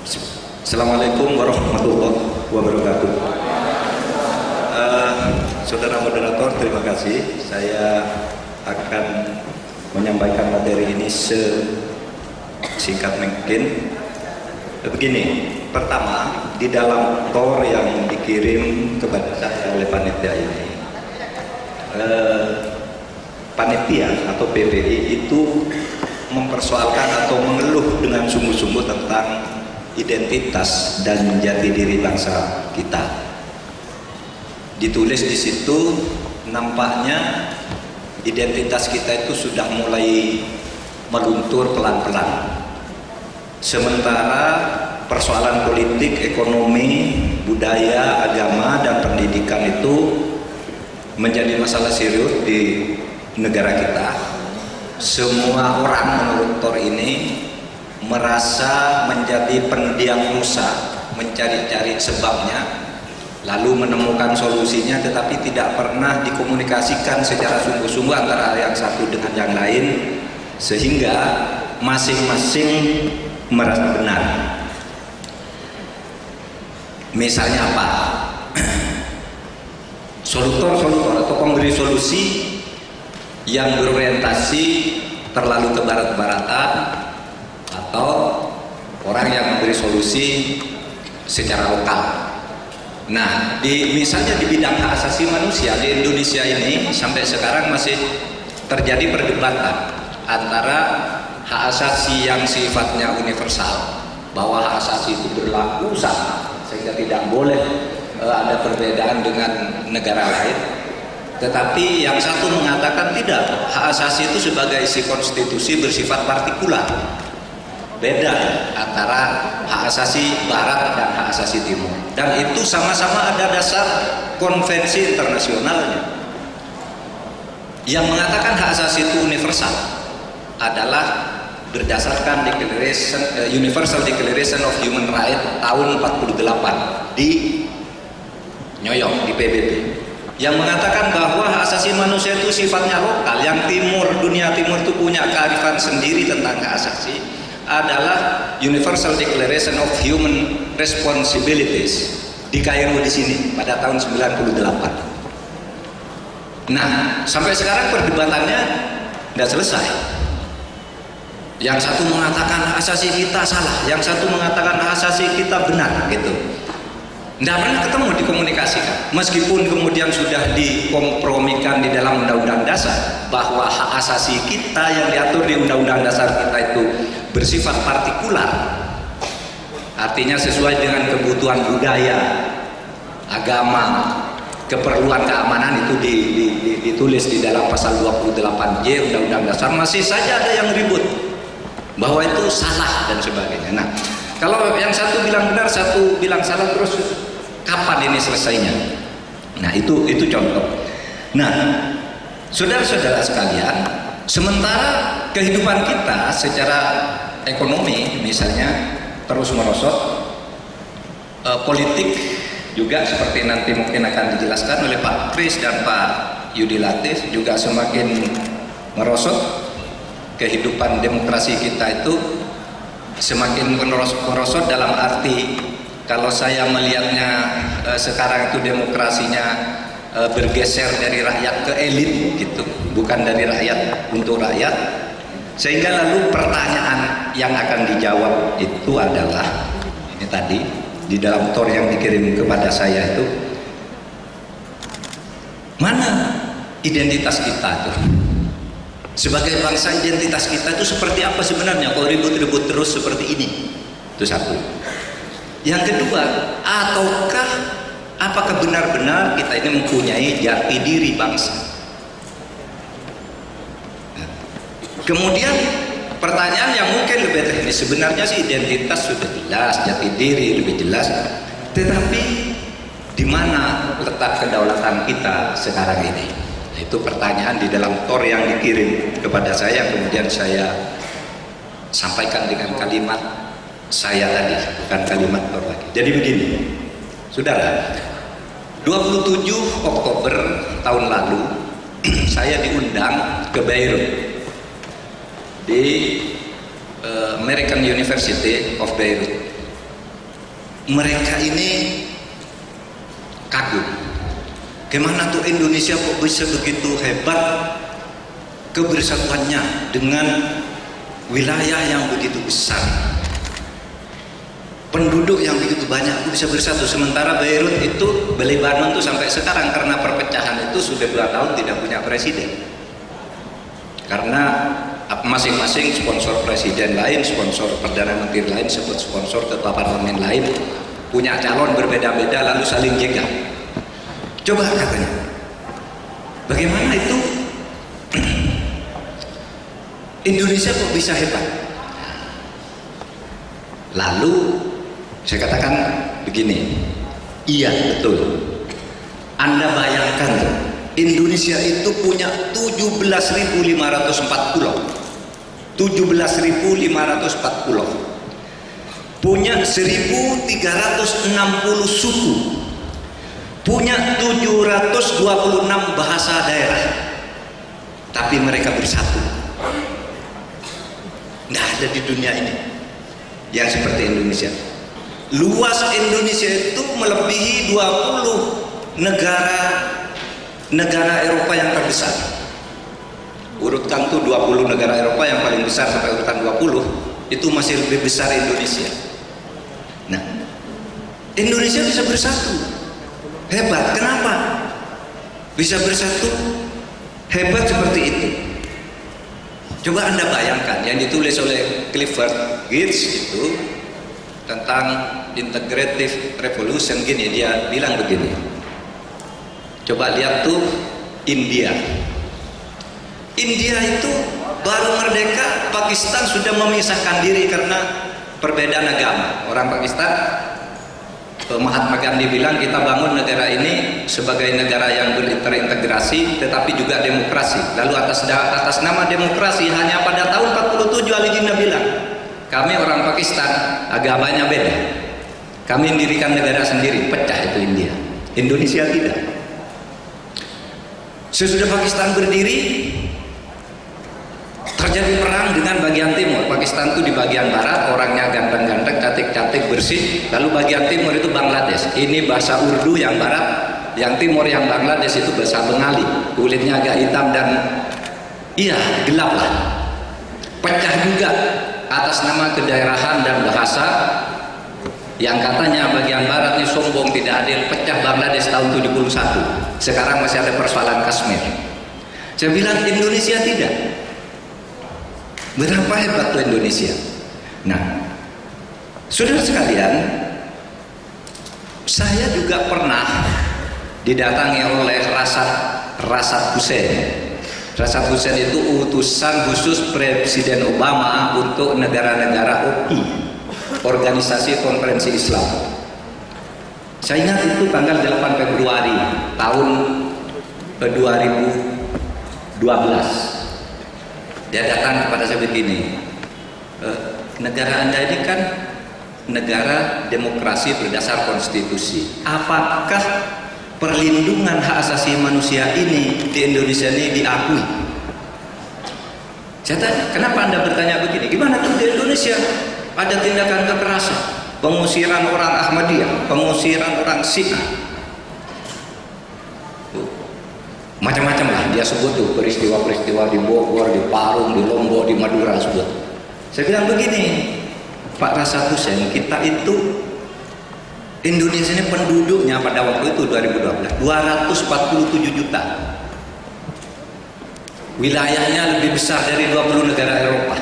Assalamualaikum warahmatullahi wabarakatuh. Saudara moderator, terima kasih. Saya akan menyampaikan materi ini sesingkat mungkin. Begini, pertama, di dalam tor yang dikirim kepada saya oleh panitia ini, panitia atau PBI itu mempersoalkan atau mengeluh dengan sungguh-sungguh tentang identitas dan jati diri bangsa kita. Ditulis di situ, nampaknya identitas kita itu sudah mulai meluntur pelan-pelan. Sementara persoalan politik, ekonomi, budaya, agama, dan pendidikan itu menjadi masalah serius di negara kita. Semua orang menurut tor ini merasa menjadi pendiam rusa, mencari-cari sebabnya, lalu menemukan solusinya, tetapi tidak pernah dikomunikasikan secara sungguh-sungguh antara yang satu dengan yang lain, sehingga masing-masing merasa benar. Misalnya apa? Solutor atau pemberi solusi yang berorientasi terlalu ke barat-baratan, atau orang yang memberi solusi secara lokal. Nah, misalnya di bidang hak asasi manusia di Indonesia ini sampai sekarang masih terjadi perdebatan antara hak asasi yang sifatnya universal, bahwa hak asasi itu berlaku sama sehingga tidak boleh ada perbedaan dengan negara lain. Tetapi yang satu mengatakan tidak, hak asasi itu sebagai isi konstitusi bersifat partikular. Beda antara hak asasi barat dan hak asasi timur, dan itu sama-sama ada dasar konvensi internasionalnya. Yang mengatakan hak asasi itu universal adalah berdasarkan Universal Declaration of Human Rights tahun 48 di New York, di PBB, yang mengatakan bahwa hak asasi manusia itu sifatnya lokal. Yang dunia timur itu punya kearifan sendiri tentang hak asasi, adalah Universal Declaration of Human Responsibilities di Kairo di sini pada tahun 98. Nah, sampai sekarang perdebatannya tidak selesai. Yang satu mengatakan hak asasi kita salah, yang satu mengatakan hak asasi kita benar, gitu. Tidak pernah ketemu dikomunikasikan, meskipun kemudian sudah dikompromikan di dalam Undang-Undang Dasar bahwa hak asasi kita yang diatur di Undang-Undang Dasar kita itu bersifat partikular, artinya sesuai dengan kebutuhan budaya, agama, keperluan keamanan, itu ditulis di dalam pasal 28J Undang-Undang Dasar. Masih saja ada yang ribut bahwa itu salah dan sebagainya. Nah, kalau yang satu bilang benar, satu bilang salah, terus kapan ini selesainya? Nah, itu contoh. Nah, saudara-saudara sekalian, sementara kehidupan kita secara ekonomi misalnya terus merosot, politik juga seperti nanti mungkin akan dijelaskan oleh Pak Kris dan Pak Yudi Latif juga semakin merosot. Kehidupan demokrasi kita itu semakin merosot dalam arti, kalau saya melihatnya sekarang itu demokrasinya bergeser dari rakyat ke elit gitu, bukan dari rakyat untuk rakyat. Sehingga lalu pertanyaan yang akan dijawab itu adalah ini tadi di dalam tor yang dikirim kepada saya itu, mana identitas kita tuh? Sebagai bangsa, identitas kita itu seperti apa sebenarnya? Kalau ribut-ribut terus seperti ini, itu satu. Yang kedua, apakah benar-benar kita ini mempunyai jati diri bangsa? Kemudian pertanyaan yang mungkin lebih teknis, sebenarnya sih identitas sudah jelas, jati diri lebih jelas, tetapi di mana letak kedaulatan kita sekarang ini? Itu pertanyaan di dalam tor yang dikirim kepada saya, kemudian saya sampaikan dengan kalimat saya tadi, bukan kalimat tor lagi. Jadi begini, saudara, 27 Oktober tahun lalu saya diundang ke Beirut di American University of Beirut mereka ini kagum. Gimana tuh Indonesia kok bisa begitu hebat kebersatuannya dengan wilayah yang begitu besar, penduduk yang begitu banyak bisa bersatu, sementara Beirut itu, Lebanon tuh sampai sekarang karena perpecahan itu sudah 2 tahun tidak punya presiden, karena masing-masing sponsor presiden lain, sponsor perdana menteri lain, sponsor ketua parlemen lain, punya calon berbeda-beda lalu saling jegal. Coba katanya, bagaimana itu Indonesia kok bisa hebat? Lalu saya katakan begini, iya betul. Anda bayangkan tuh, Indonesia itu punya 17.504 pulau. 17.504 pulau. Punya 1.360 suku. Punya 726 bahasa daerah. Tapi mereka bersatu. Nggak ada di dunia ini yang seperti Indonesia. Luas Indonesia itu melebihi 20 negara Eropa yang terbesar. Urutkan tuh 20 negara Eropa yang paling besar sampai urutan 20, itu masih lebih besar Indonesia. Nah, Indonesia bisa bersatu. Hebat. Kenapa bisa bersatu? Hebat seperti itu. Coba Anda bayangkan yang ditulis oleh Clifford Geertz itu tentang integrative revolution, gini dia bilang begini. Coba lihat tuh India itu baru merdeka, Pakistan sudah memisahkan diri karena perbedaan agama. Orang Pakistan, Mahatma Gandhi bilang kita bangun negara ini sebagai negara yang terintegrasi tetapi juga demokrasi. Lalu atas nama demokrasi, hanya pada tahun 47 Ali Jinnah bilang, kami orang Pakistan agamanya beda, kami mendirikan negara sendiri. Pecah itu India. Indonesia tidak. Sesudah Pakistan berdiri, terjadi perang dengan bagian timur. Pakistan itu di bagian barat, orangnya ganteng-ganteng, cantik-cantik, bersih. Lalu bagian timur itu Bangladesh. Ini bahasa Urdu yang barat, yang timur yang Bangladesh itu bahasa Bengali. Kulitnya agak hitam dan iya gelap lah. Pecah juga atas nama kedaerahan dan bahasa. Yang katanya bagian barat ini sombong, tidak adil, pecah Bangladesh tahun 71. Sekarang masih ada persoalan Kashmir. Saya bilang Indonesia tidak. Berapa hebat tuh Indonesia. Nah, saudara sekalian, saya juga pernah didatangi oleh Rashad Hussain. Rashad Hussain itu utusan khusus Presiden Obama untuk negara-negara OI, Organisasi Konferensi Islam. Saya ingat itu tanggal 8 Februari tahun 2012. Dia datang kepada saya begini, negara Anda ini kan negara demokrasi berdasar konstitusi. Apakah perlindungan hak asasi manusia ini di Indonesia ini diakui? Saya tanya, kenapa Anda bertanya begini? Gimana tuh di Indonesia ada tindakan kekerasan, pengusiran orang Ahmadiyah, pengusiran orang Syiah, macam-macam lah dia sebut tuh peristiwa-peristiwa di Bogor, di Parung, di Lombok, di Madura sebut. Saya bilang begini, Pak Rashad Hussain, kita itu Indonesia ini penduduknya pada waktu itu 2012 247 juta. Wilayahnya lebih besar dari 20 negara Eropa.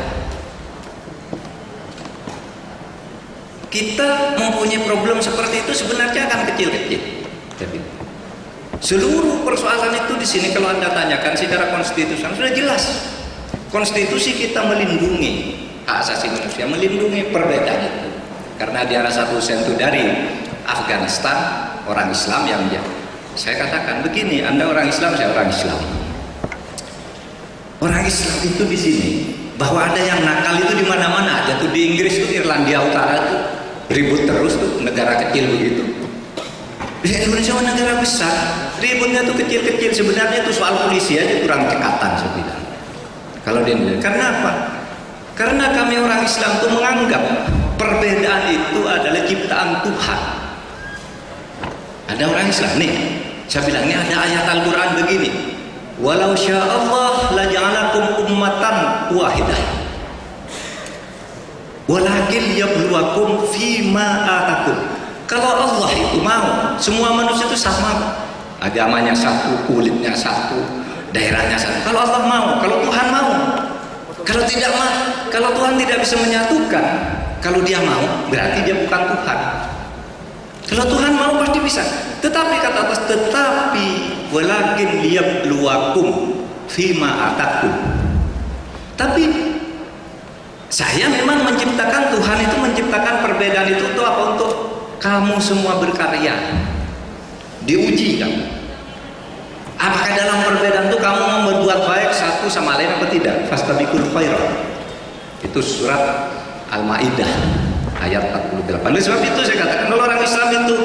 Kita mempunyai problem seperti itu sebenarnya akan kecil-kecil. Seluruh persoalan itu di sini kalau Anda tanyakan secara konstitusional sudah jelas. Konstitusi kita melindungi hak asasi manusia, melindungi perbedaan itu. Karena dia Rashad Hussain itu dari Afghanistan, orang Islam yang dia. Saya katakan begini, Anda orang Islam, saya orang Islam. Orang Islam itu di sini bahwa ada yang nakal itu di mana-mana aja tuh, di Inggris tuh, Irlandia Utara tuh ribut terus tuh, negara kecil begitu. Di Indonesia negara besar, ributnya tuh kecil-kecil. Sebenarnya itu soal polisi aja kurang cekatan saya bilang. Kalau di Indonesia, karena apa? Karena kami orang Islam tuh menganggap perbedaan itu adalah ciptaan Tuhan. Ada orang Islam nih, saya bilang ini ada ayat Al-Quran begini, walau sya'allah la ja'alakum ummatan wahidah walakin yabluwakum fima atakum. Kalau Allah itu mau, semua manusia itu sama, agamanya satu, kulitnya satu, daerahnya satu. Kalau Allah mau, kalau Tuhan mau. Kalau tidak mau, kalau Tuhan tidak bisa menyatukan, kalau dia mau berarti dia bukan Tuhan. Kalau Tuhan mau pasti bisa. Tetapi kata atas, tetapi walakin liyabluwakum fima atakum. Tapi saya memang menciptakan, Tuhan itu menciptakan perbedaan itu untuk apa? Untuk kamu semua berkarya, diuji kamu. Apakah dalam perbedaan itu kamu mau berbuat baik satu sama lain apa tidak? Fastabiqul khairat. Itu surat Al-Maidah ayat 48. Oleh sebab itu saya katakan, kalau orang Islam itu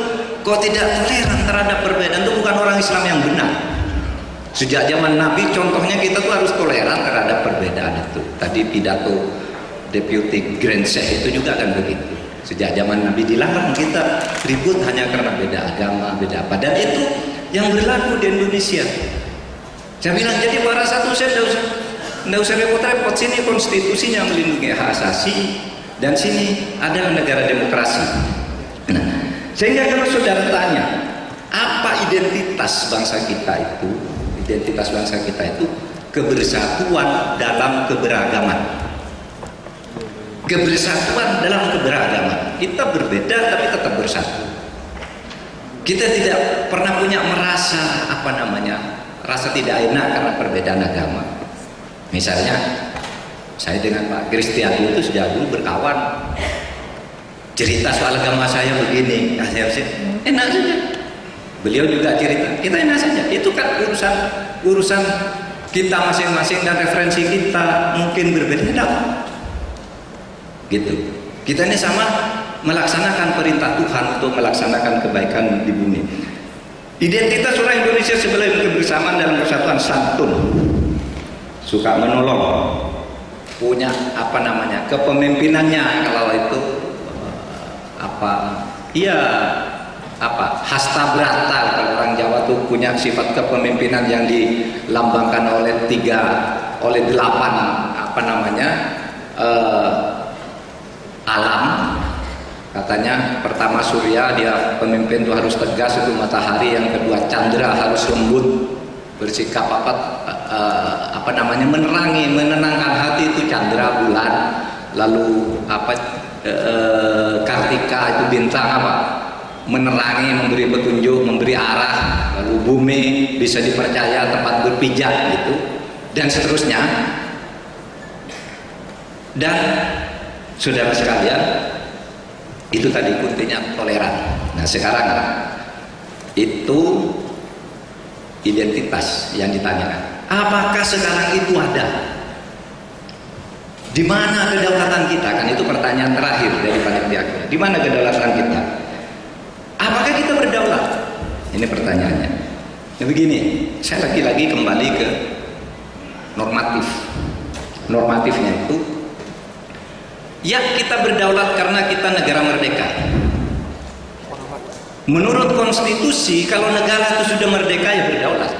kok tidak toleran terhadap perbedaan, itu bukan orang Islam yang benar. Sejak zaman Nabi contohnya kita tuh harus toleran terhadap perbedaan itu. Tadi pidato Deputy Grand Sheikh itu juga kan begitu. Sejak zaman Nabi dilarang kita ribut hanya karena beda agama, beda apa. Dan itu yang berlaku di Indonesia. Saya bilang, jadi para satu saya tidak usah repot-repot. Sini konstitusinya melindungi hak asasi, dan sini adalah negara demokrasi. Nah, sehingga kalau saudara tanya apa identitas bangsa kita itu, identitas bangsa kita itu kebersatuan dalam keberagaman. Kebersatuan dalam keberagaman. Kita berbeda tapi tetap bersatu. Kita tidak pernah punya merasa rasa tidak enak karena perbedaan agama. Misalnya saya dengan Pak Kristiadi itu sejak dulu berkawan. Cerita soal agama saya begini, saya enak saja. Beliau juga cerita, kita enak saja. Itu kan urusan kita masing-masing dan referensi kita mungkin berbeda. Gitu. Kita ini sama melaksanakan perintah Tuhan untuk melaksanakan kebaikan di bumi. Identitas orang Indonesia sebelum kebersamaan dalam persatuan, santun, suka menolong, punya kepemimpinannya, kalau itu hasta brata, kalau orang Jawa tuh punya sifat kepemimpinan yang dilambangkan oleh 8 alam. Katanya pertama surya, dia pemimpin itu harus tegas, itu matahari. Yang kedua candra, harus lembut, bersikap menerangi, menenangkan hati, itu candra, bulan. Lalu kartika, itu bintang, menerangi, memberi petunjuk, memberi arah. Lalu bumi bisa dipercaya, tempat berpijak, gitu, dan seterusnya. Dan saudara sekalian, itu tadi kuntinya toleran. Nah sekarang itu identitas yang ditanyakan. Apakah sekarang itu ada? Di mana kedaulatan kita? Kan itu pertanyaan terakhir dari panitia. Di mana kedaulatan kita? Apakah kita berdaulat? Ini pertanyaannya. Nah, begini, saya lagi-lagi kembali ke normatif. Normatifnya itu, ya kita berdaulat karena kita negara merdeka. Menurut konstitusi, kalau negara itu sudah merdeka ya berdaulat.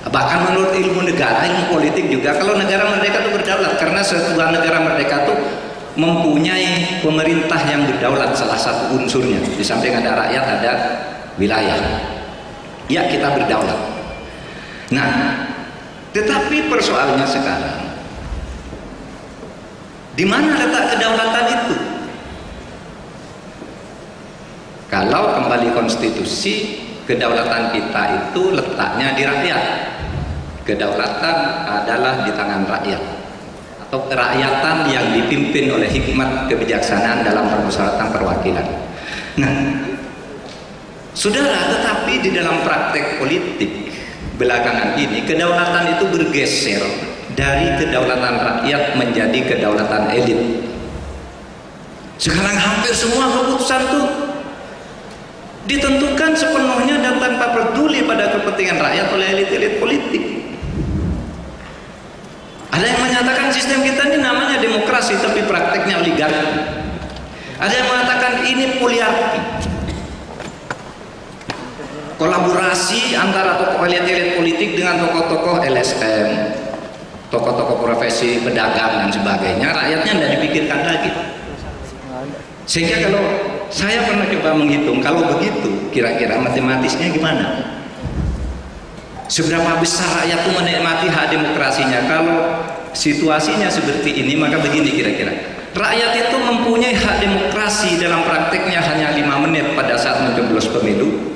Bahkan menurut ilmu negara, ilmu politik juga, kalau negara merdeka itu berdaulat karena sebuah negara merdeka itu mempunyai pemerintah yang berdaulat, salah satu unsurnya. Di samping ada rakyat, ada wilayah. Ya kita berdaulat. Nah, tetapi persoalannya sekarang, di mana letak kedaulatan itu? Kalau kembali konstitusi, kedaulatan kita itu letaknya di rakyat. Kedaulatan adalah di tangan rakyat, atau kerakyatan yang dipimpin oleh hikmat kebijaksanaan dalam permusyawaratan perwakilan. Nah, saudara, tetapi di dalam praktek politik belakangan ini, kedaulatan itu bergeser dari kedaulatan rakyat menjadi kedaulatan elit. Sekarang hampir semua keputusan itu ditentukan sepenuhnya dan tanpa peduli pada kepentingan rakyat oleh elit-elit politik. Ada yang menyatakan sistem kita ini namanya demokrasi, tapi prakteknya oligarki. Ada yang mengatakan ini poliarki, kolaborasi antara tokoh elit-elit politik dengan tokoh-tokoh LSM, tokoh-tokoh profesi pedagang dan sebagainya. Rakyatnya tidak dipikirkan lagi. Sehingga kalau saya pernah coba menghitung, kalau begitu kira-kira matematisnya gimana? Seberapa besar rakyat itu menikmati hak demokrasinya? Kalau situasinya seperti ini, maka begini kira-kira. Rakyat itu mempunyai hak demokrasi dalam prakteknya hanya 5 menit pada saat mencoblos pemilu.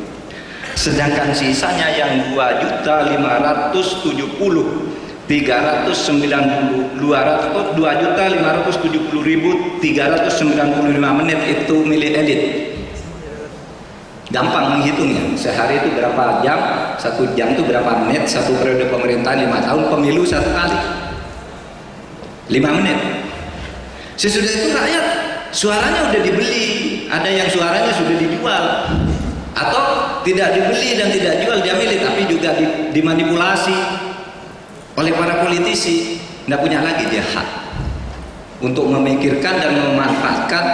Sedangkan sisanya yang 2.570.395 menit itu milik elit. Gampang menghitungnya, sehari itu berapa jam, 1 jam itu berapa menit, 1 periode pemerintahan 5 tahun, pemilu 1 kali 5 menit. Sesudah itu rakyat suaranya udah dibeli, ada yang suaranya sudah dijual, atau tidak dibeli dan tidak jual, dia milih, tapi juga dimanipulasi oleh para politisi. Tidak punya lagi dia hak untuk memikirkan dan memanfaatkan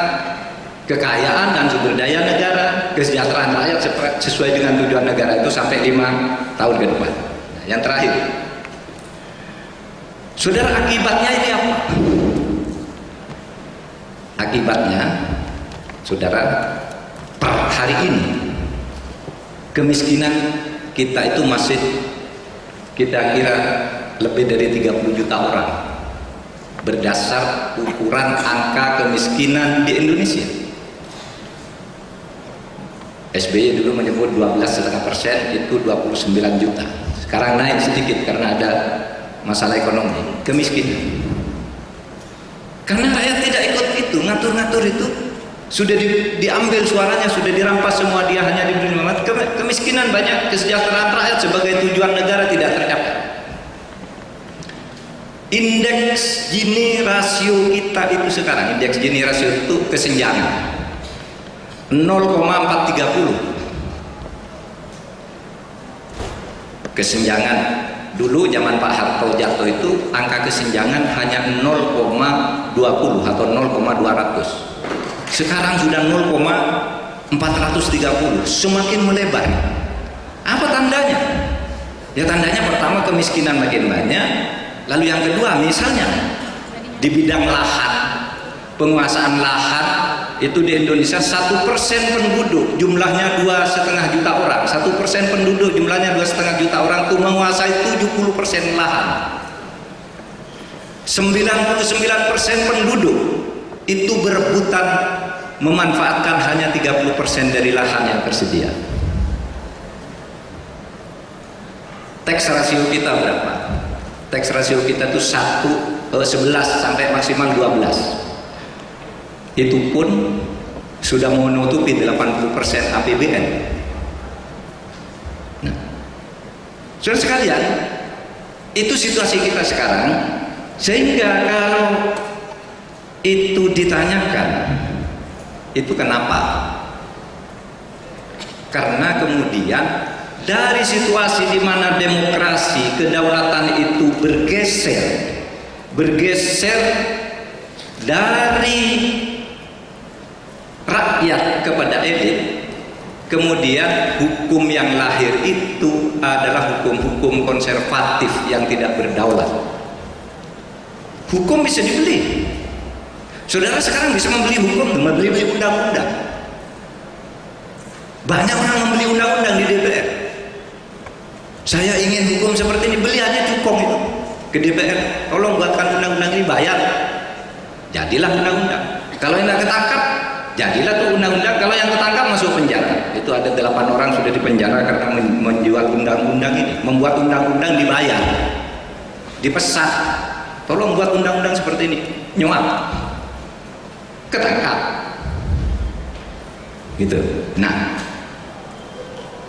kekayaan dan sumber daya negara, kesejahteraan rakyat sesuai dengan tujuan negara itu sampai 5 tahun ke depan. Yang terakhir, saudara, akibatnya ini apa? Akibatnya, saudara, per hari ini kemiskinan kita itu masih kita kira lebih dari 30 juta orang berdasar ukuran angka kemiskinan di Indonesia. SBY dulu menyebut 12,5%, itu 29 juta. Sekarang naik sedikit karena ada masalah ekonomi, kemiskinan. Karena rakyat tidak ikut itu, ngatur-ngatur itu, sudah diambil suaranya, sudah dirampas semua, dia hanya diberi manfaat. Kemiskinan banyak, kesejahteraan rakyat sebagai tujuan negara tidak tercapai. Indeks Gini rasio kita itu sekarang, indeks Gini rasio itu kesenjangan 0,430. Kesenjangan dulu zaman Pak Harto jatuh itu angka kesenjangan hanya 0,20 atau 0,200. Sekarang sudah 0,430, semakin melebar. Apa tandanya? Ya tandanya pertama kemiskinan makin banyak, lalu yang kedua misalnya di bidang lahan, penguasaan lahan itu di Indonesia 1% penduduk jumlahnya 2,5 juta orang, 1% penduduk jumlahnya 2,5 juta orang itu menguasai 70% lahan. 99% penduduk itu berebutan memanfaatkan hanya 30% dari lahan yang tersedia. Tax rasio kita berapa? Tax rasio kita itu 11 sampai maksimal 12. Itu pun sudah menutupi 80% APBN. Nah, saudara sekalian, itu situasi kita sekarang. Sehingga kalau itu ditanyakan, itu kenapa? Karena kemudian dari situasi di mana demokrasi, kedaulatan itu bergeser dari rakyat kepada elit, kemudian hukum yang lahir itu adalah hukum-hukum konservatif yang tidak berdaulat. Hukum bisa dibeli. Saudara sekarang bisa membeli hukum, membeli undang-undang. Banyak orang membeli undang-undang di DPR. Saya ingin hukum seperti ini, beli aja cukong itu ke DPR. Tolong buatkan undang-undang ini, bayar. Jadilah undang-undang. Kalau yang tidak ketangkap, jadilah tuh undang-undang. Kalau yang ketangkap masuk penjara. Itu ada 8 orang sudah dipenjara karena menjual undang-undang ini, membuat undang-undang dibayar, dipesan. Tolong buat undang-undang seperti ini, nyuap, ketangkap, gitu. Nah,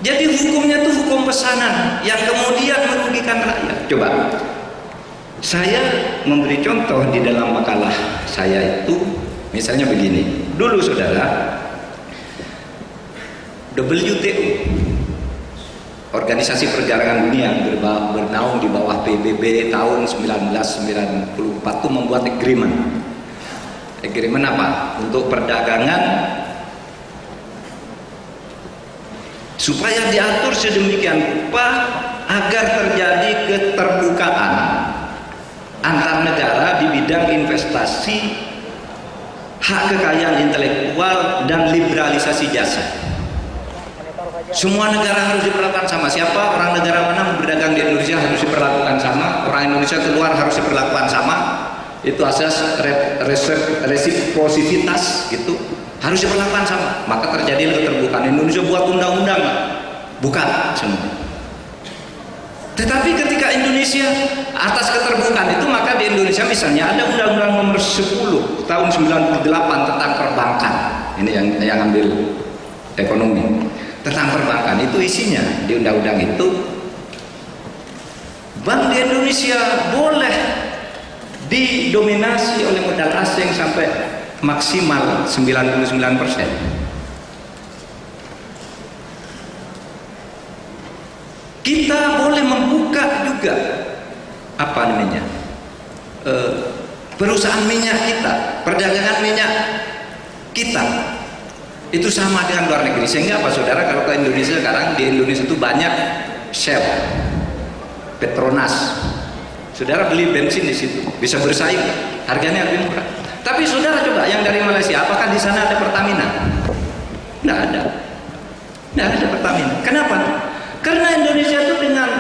jadi hukumnya tuh hukum pesanan yang kemudian merugikan rakyat. Coba, saya memberi contoh di dalam makalah saya itu, misalnya begini. Dulu saudara, WTO, Organisasi Perdagangan Dunia yang bernaung di bawah PBB tahun 1994 itu membuat agreement agreement apa? Untuk perdagangan, supaya diatur sedemikian rupa agar terjadi keterbukaan antar negara di bidang investasi, hak kekayaan intelektual, dan liberalisasi jasa. Semua negara harus diperlakukan sama. Siapa orang negara mana berdagang di Indonesia harus diperlakukan sama. Orang Indonesia keluar harus diperlakukan sama. Itu asas resiprositas gitu, harus diperlakukan sama. Maka terjadi keterbukaan. Indonesia buat undang-undang, bukan semua. Tetapi ketika Indonesia atas keterbukaan itu, maka di Indonesia misalnya ada Undang-Undang Nomor 10 tahun 98 tentang perbankan. Ini yang ambil ekonomi. Tentang perbankan itu isinya di undang-undang itu, bank di Indonesia boleh didominasi oleh modal asing sampai maksimal 99%. Kita boleh membuka juga apa namanya, perusahaan minyak kita, perdagangan minyak kita itu sama dengan luar negeri. Sehingga apa saudara, kalau ke Indonesia sekarang, di Indonesia itu banyak Shell, Petronas. Saudara beli bensin di situ bisa bersaing, harganya lebih murah. Tapi saudara coba yang dari Malaysia, apakah di sana ada Pertamina? Nggak ada, nggak ada Pertamina. Kenapa? Karena Indonesia itu dengan,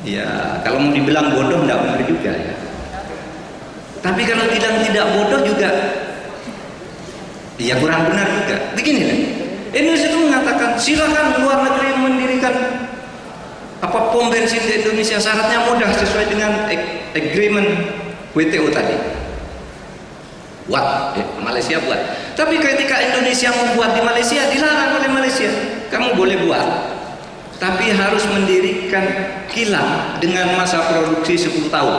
ya kalau mau dibilang bodoh nggak benar juga ya. Tapi kalau tidak bodoh juga, ya kurang benar juga. Begini kan, Indonesia itu mengatakan silakan luar negeri mendirikan apa pom bensin di Indonesia, syaratnya mudah sesuai dengan agreement WTO tadi. Malaysia buat. Tapi ketika Indonesia membuat di Malaysia, dilarang oleh Malaysia. Kamu boleh buat, tapi harus mendirikan kilang dengan masa produksi 10 tahun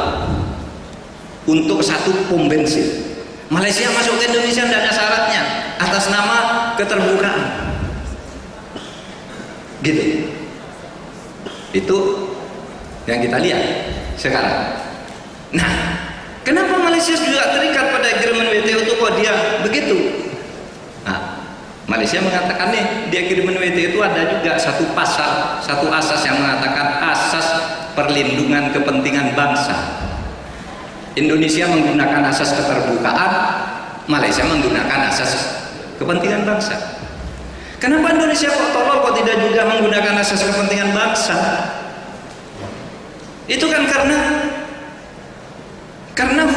untuk satu pom bensin. Malaysia masuk ke Indonesia tidak ada syaratnya, atas nama keterbukaan. Gitu. Itu yang kita lihat sekarang. Nah, kenapa Malaysia juga terikat pada agreement WTO itu kok dia begitu? Nah, Malaysia mengatakan nih, di agreement WTO itu ada juga satu pasal, satu asas yang mengatakan asas perlindungan kepentingan bangsa. Indonesia menggunakan asas keterbukaan, Malaysia menggunakan asas kepentingan bangsa. Kenapa Indonesia kok tolol, kok tidak juga menggunakan asas kepentingan bangsa? Itu kan karena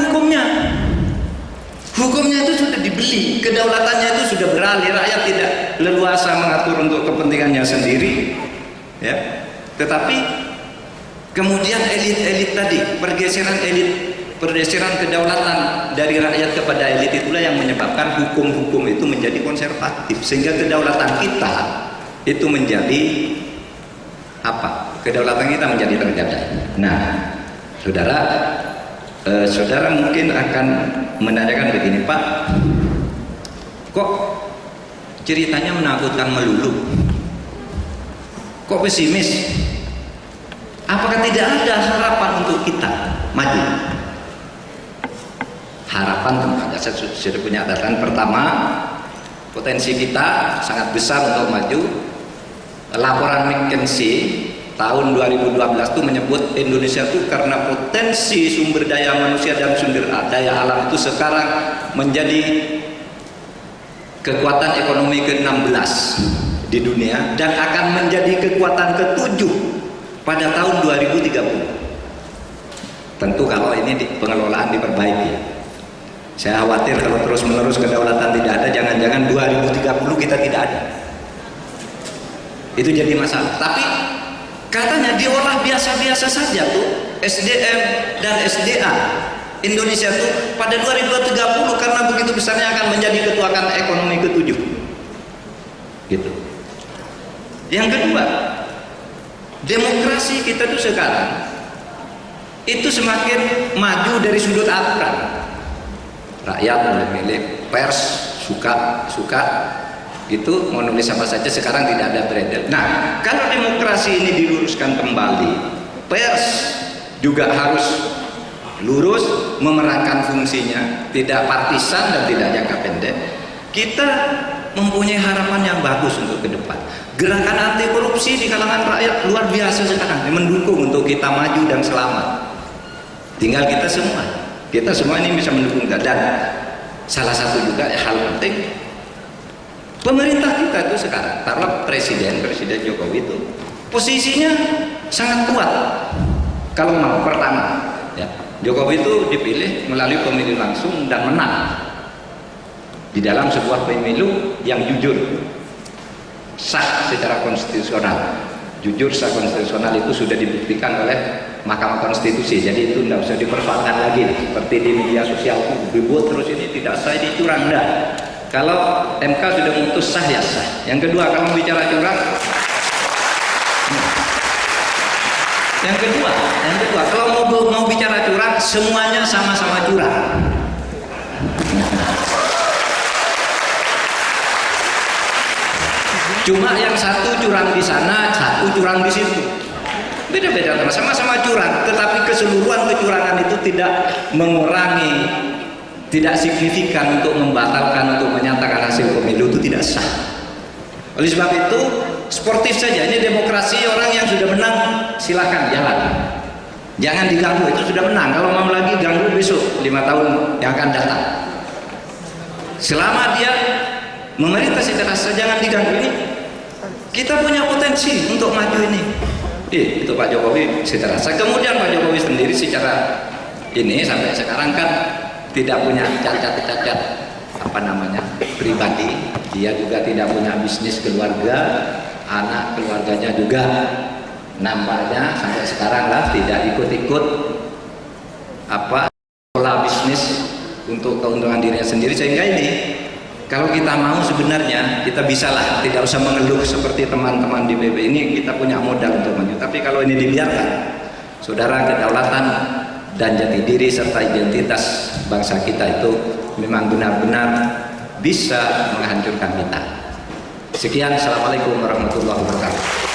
hukumnya itu sudah dibeli, kedaulatannya itu sudah beralih, rakyat tidak leluasa mengatur untuk kepentingannya sendiri, ya. Tetapi kemudian elit-elit tadi, pergeseran kedaulatan dari rakyat kepada elit itulah yang menyebabkan hukum-hukum itu menjadi konservatif, sehingga kedaulatan kita itu menjadi apa? Kedaulatan kita menjadi terjaga. Nah, saudara mungkin akan menanyakan begini, Pak, kok ceritanya menakutkan melulu? Kok pesimis? Apakah tidak ada harapan untuk kita maju? Harapan tentu ada. Saya sudah punya catatan. Pertama, potensi kita sangat besar untuk maju. Laporan McKinsey tahun 2012 itu menyebut Indonesia itu karena potensi sumber daya manusia dan sumber daya alam itu sekarang menjadi kekuatan ekonomi ke-16 di dunia dan akan menjadi kekuatan ke-7 pada tahun 2030. Tentu kalau ini pengelolaan diperbaiki. Saya khawatir kalau terus-menerus kedaulatan tidak ada, jangan-jangan 2030 kita tidak ada. Itu jadi masalah. Tapi katanya diolah biasa-biasa saja tuh SDM dan SDA Indonesia tuh pada 2030 karena begitu besarnya akan menjadi kekuatan ekonomi ke-7. Gitu. Yang kedua, demokrasi kita tuh sekarang itu semakin maju dari sudut aturan. Rakyat boleh milih, pers suka gitu, mau nulis apa saja, sekarang tidak ada beredar. Nah, kalau demokrasi ini diluruskan kembali, pers juga harus lurus, memerankan fungsinya, tidak partisan dan tidak jangka pendek, kita mempunyai harapan yang bagus untuk ke depan. Gerakan anti korupsi di kalangan rakyat luar biasa sekarang, mendukung untuk kita maju dan selamat. Tinggal kita semua ini bisa mendukung. Dan salah satu juga hal penting, pemerintah kita itu sekarang, taruh Presiden Jokowi itu posisinya sangat kuat. Kalau mau pertama, ya, Jokowi itu dipilih melalui pemilu langsung dan menang di dalam sebuah pemilu yang jujur, sah secara konstitusional. Jujur sah konstitusional itu sudah dibuktikan oleh Mahkamah Konstitusi, jadi itu tidak usah dipersoalkan lagi seperti di media sosial dibuat terus ini tidak sah, ini curang. Enggak, kalau MK sudah memutus sah ya sah. Yang kedua, kalau bicara curang, yang kedua kalau mau bicara curang, semuanya sama-sama curang. Cuma yang satu curang di sana, satu curang di situ. Beda-beda, sama-sama curang, tetapi keseluruhan kecurangan itu tidak mengurangi, tidak signifikan untuk membatalkan, untuk menyatakan hasil pemilu itu tidak sah. Oleh sebab itu, sportif saja, ini demokrasi. Orang yang sudah menang silahkan jalan, jangan diganggu, itu sudah menang. Kalau mau lagi ganggu besok 5 tahun yang akan datang. Selama dia memerintah secara sah, jangan diganggu. Ini kita punya potensi untuk maju ini. Itu Pak Jokowi secara sah. Kemudian Pak Jokowi sendiri secara ini sampai sekarang kan tidak punya cacat-cacat pribadi. Dia juga tidak punya bisnis keluarga, anak keluarganya juga nampaknya sampai sekarang lah tidak ikut-ikut pola bisnis untuk keuntungan dirinya sendiri. Sehingga ini kalau kita mau sebenarnya kita bisalah, tidak usah mengeluh seperti teman-teman di PB ini, kita punya modal untuk maju. Tapi kalau ini dibiarkan, saudara, kedaulatan dan jati diri serta identitas bangsa kita itu memang benar-benar bisa menghancurkan kita. Sekian, assalamualaikum warahmatullahi wabarakatuh.